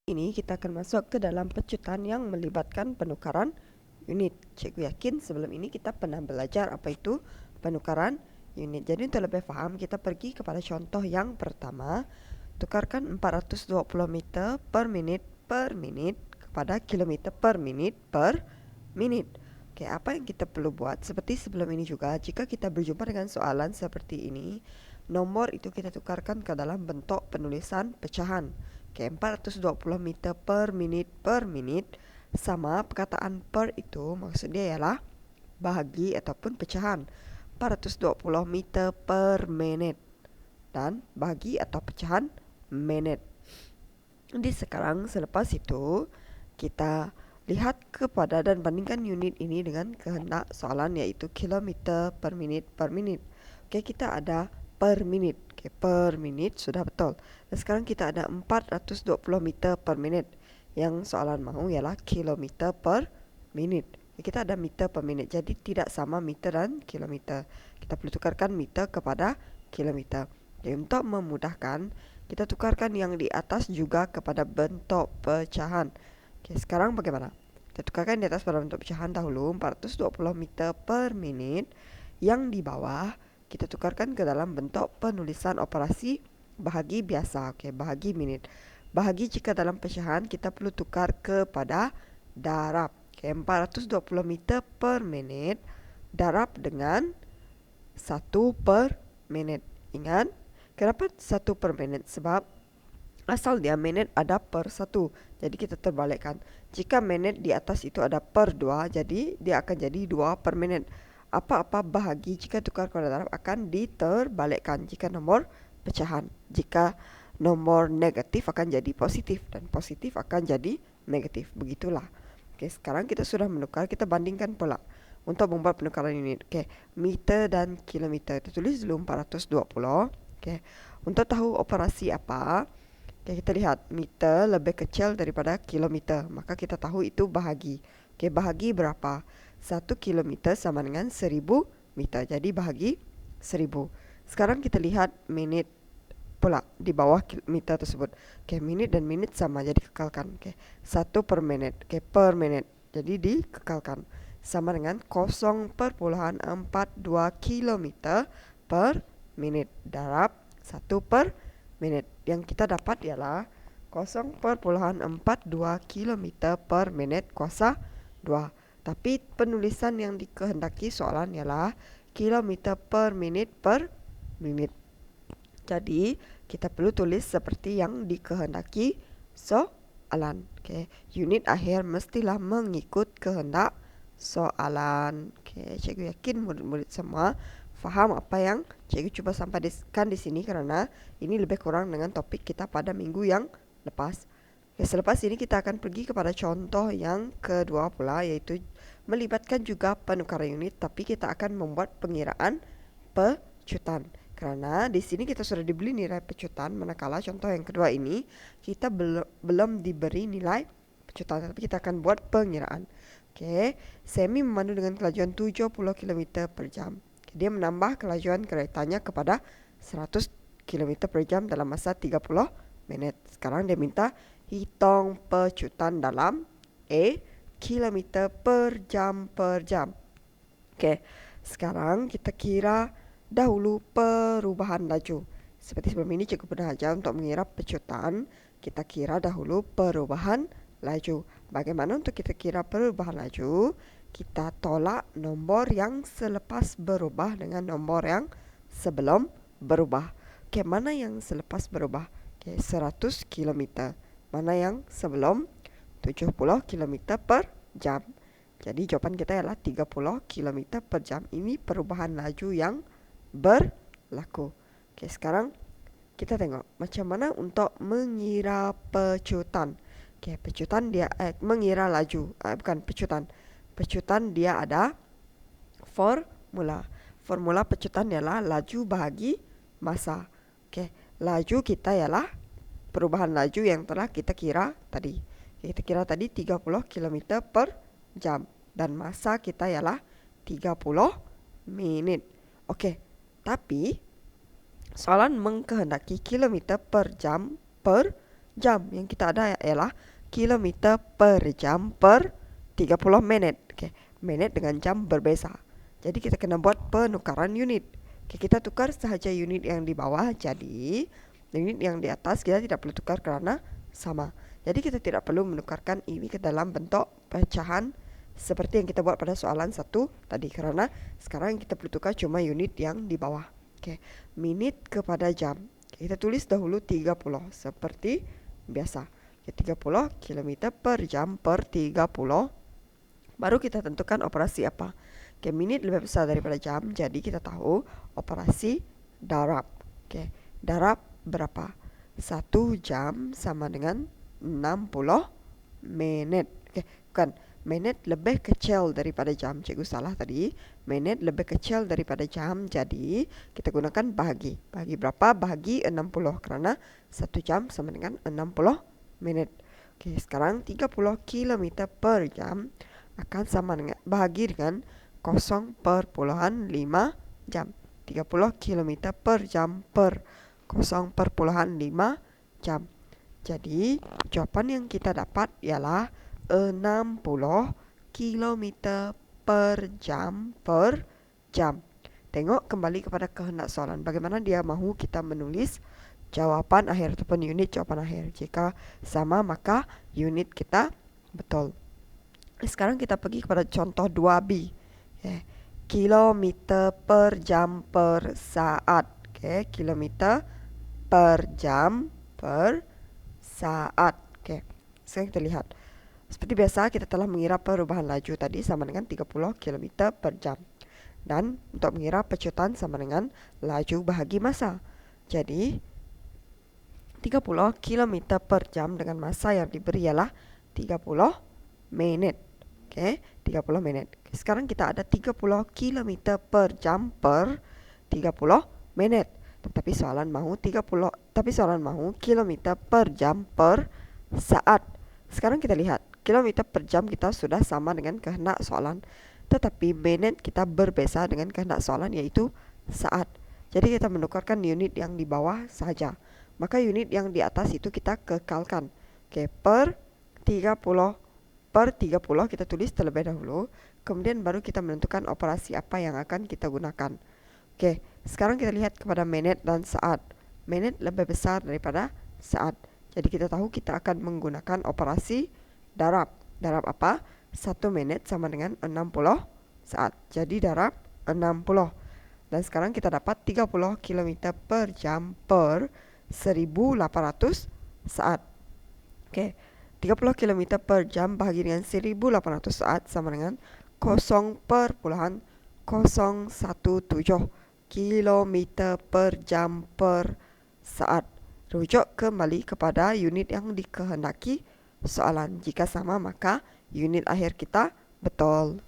Ini kita akan masuk ke dalam pecutan yang melibatkan penukaran unit. Cikgu yakin sebelum ini kita pernah belajar apa itu penukaran unit. Jadi untuk lebih faham kita pergi kepada contoh yang pertama. Tukarkan 420 meter per menit kepada kilometer per menit. Oke, apa yang kita perlu buat? Seperti sebelum ini juga, jika kita berjumpa dengan soalan seperti ini, nomor itu kita tukarkan ke dalam bentuk penulisan pecahan. Oke, 420 meter per menit sama perkataan per itu maksudnya ialah bahagi ataupun pecahan. 420 meter per menit dan bahagi atau pecahan menit. Jadi sekarang selepas itu kita lihat kepada dan bandingkan unit ini dengan kehendak soalan yaitu kilometer per menit. Oke, kita ada per menit. Oke, per menit sudah betul. Dan sekarang kita ada 420 meter per menit. Yang soalan mahu ialah kilometer per menit. Oke, kita ada meter per menit. Jadi tidak sama meter dan kilometer. Kita perlu tukarkan meter kepada kilometer. Oke, untuk memudahkan, kita tukarkan yang di atas juga kepada bentuk pecahan. Oke, sekarang bagaimana? Kita tukarkan di atas pada bentuk pecahan dahulu 420 meter per menit. Yang di bawah kita tukarkan ke dalam bentuk penulisan operasi bahagi biasa. Oke, bahagi menit. Bahagi jika dalam pecahan kita perlu tukar kepada darab. Oke, 420 meter per menit darab dengan 1 per menit. Ingat, kenapa 1 per menit? Sebab asal dia menit ada per 1. Jadi kita terbalikkan. Jika menit di atas itu ada per 2, jadi dia akan jadi 2 per menit. Apa-apa bahagi jika tukar kepada darab akan diterbalikkan jika nomor pecahan. Jika nomor negatif akan jadi positif dan positif akan jadi negatif. Begitulah. Oke, sekarang kita sudah menukar, kita bandingkan pula untuk membuat penukaran unit. Oke, meter dan kilometer. Kita tulis dulu 420. Oke, untuk tahu operasi apa, oke, kita lihat meter lebih kecil daripada kilometer, maka kita tahu itu bahagi. Oke, bahagi berapa? 1 kilometer sama dengan 1000 meter. Jadi bahagi 1000. Sekarang kita lihat menit pula di bawah meter tersebut. Oke, menit dan menit sama, jadi kekalkan. Oke, 1 per menit. Oke, per menit. Jadi dikekalkan. Sama dengan 0,42 kilometer per menit. Darab 1 per menit. Yang kita dapat ialah 0,42 kilometer per menit kuasa 2. Tapi penulisan yang dikehendaki soalan ialah kilometer per menit. Jadi kita perlu tulis seperti yang dikehendaki soalan. Okay. Unit akhir mestilah mengikut kehendak soalan. Okay. Cikgu yakin murid-murid semua faham apa yang cikgu cuba sampaikan di sini kerana ini lebih kurang dengan topik kita pada minggu yang lepas. Okay, selepas ini kita akan pergi kepada contoh yang kedua pula, yaitu melibatkan juga penukaran unit, tapi kita akan membuat pengiraan pecutan. Kerana di sini kita sudah diberi nilai pecutan, manakala contoh yang kedua ini kita belum diberi nilai pecutan, tapi kita akan buat pengiraan. Okay, semi memandu dengan kelajuan 70 km per jam. Okay, dia menambah kelajuan keretanya kepada 100 km per jam dalam masa 30 menit. Sekarang dia minta hitung pecutan dalam kilometer per jam. Oke, sekarang kita kira dahulu perubahan laju. Seperti sebelum ini cikgu pernah ajar untuk mengira pecutan, kita kira dahulu perubahan laju. Bagaimana untuk kita kira perubahan laju? Kita tolak nomor yang selepas berubah dengan nomor yang sebelum berubah. Oke, mana yang selepas berubah? Oke, 100 km. Mana yang sebelum? 70 km per jam. Jadi jawapan kita ialah 30 km per jam. Ini perubahan laju yang berlaku. Oke, sekarang kita tengok macam mana untuk mengira pecutan. Oke, pecutan dia mengira laju. Bukan pecutan. Pecutan dia ada formula. Formula pecutan ialah laju bahagi masa. Oke, laju kita ialah perubahan laju yang telah kita kira tadi. Kita kira tadi 30 km per jam. Dan masa kita ialah 30 menit. Oke, tapi soalan mengkehendaki kilometer per jam yang kita ada ialah kilometer per jam per 30 menit. Oke, menit dengan jam berbeza. Jadi kita kena buat penukaran unit. Oke, kita tukar sahaja unit yang di bawah, jadi unit yang di atas kita tidak perlu tukar karena sama. Jadi kita tidak perlu menukarkan ini ke dalam bentuk pecahan seperti yang kita buat pada soalan 1 tadi, karena sekarang kita perlu tukar cuma unit yang di bawah. Oke, menit kepada jam. Kita tulis dahulu 30 seperti biasa. Oke, 30 km per jam per 30. Baru kita tentukan operasi apa. Oke, menit lebih besar daripada jam, jadi kita tahu operasi darab. Oke, darab berapa? 1 jam sama dengan 60 menit. Oke, bukan. Menit lebih kecil daripada jam. Cikgu salah tadi. Menit lebih kecil daripada jam, jadi kita gunakan bahagi. Bahagi berapa? Bahagi 60, karena 1 jam sama dengan 60 menit. Oke, sekarang 30 km per jam akan sama dengan bahagi dengan 0,5 jam. 30 km per jam per 0,5 jam. Jadi jawapan yang kita dapat ialah 60 km per jam per jam. Tengok kembali kepada kehendak soalan. Bagaimana dia mahu kita menulis jawapan akhir ataupun unit jawapan akhir. Jika sama, maka unit kita betul. Sekarang kita pergi kepada contoh 2B. Kilometer per jam per saat. Kilometer per jam per saat. Sekarang kita lihat. Seperti biasa, kita telah mengira perubahan laju tadi sama dengan 30 km per jam. Dan untuk mengira pecutan sama dengan laju bahagi masa. Jadi 30 km per jam dengan masa yang diberi ialah 30 menit. 30 menit. Sekarang kita ada 30 km per jam per 30 menit. Tapi soalan mahu kilometer per jam per saat. Sekarang kita lihat, kilometer per jam kita sudah sama dengan kehendak soalan, tetapi menit kita berbeza dengan kehendak soalan, yaitu saat. Jadi kita menukarkan unit yang di bawah saja. Maka unit yang di atas itu kita kekalkan. Per 30 kita tulis terlebih dahulu, kemudian baru kita menentukan operasi apa yang akan kita gunakan. Sekarang kita lihat kepada menit dan saat. Menit lebih besar daripada saat, jadi kita tahu kita akan menggunakan operasi darab. Darab apa? 1 menit sama dengan 60 saat. Jadi darab 60. Dan sekarang kita dapat 30 km per jam per 1800 saat. 30 km per jam bahagi dengan 1800 saat sama dengan 0,017 km per jam per saat. Rujuk kembali kepada unit yang dikehendaki soalan. Jika sama, maka unit akhir kita betul.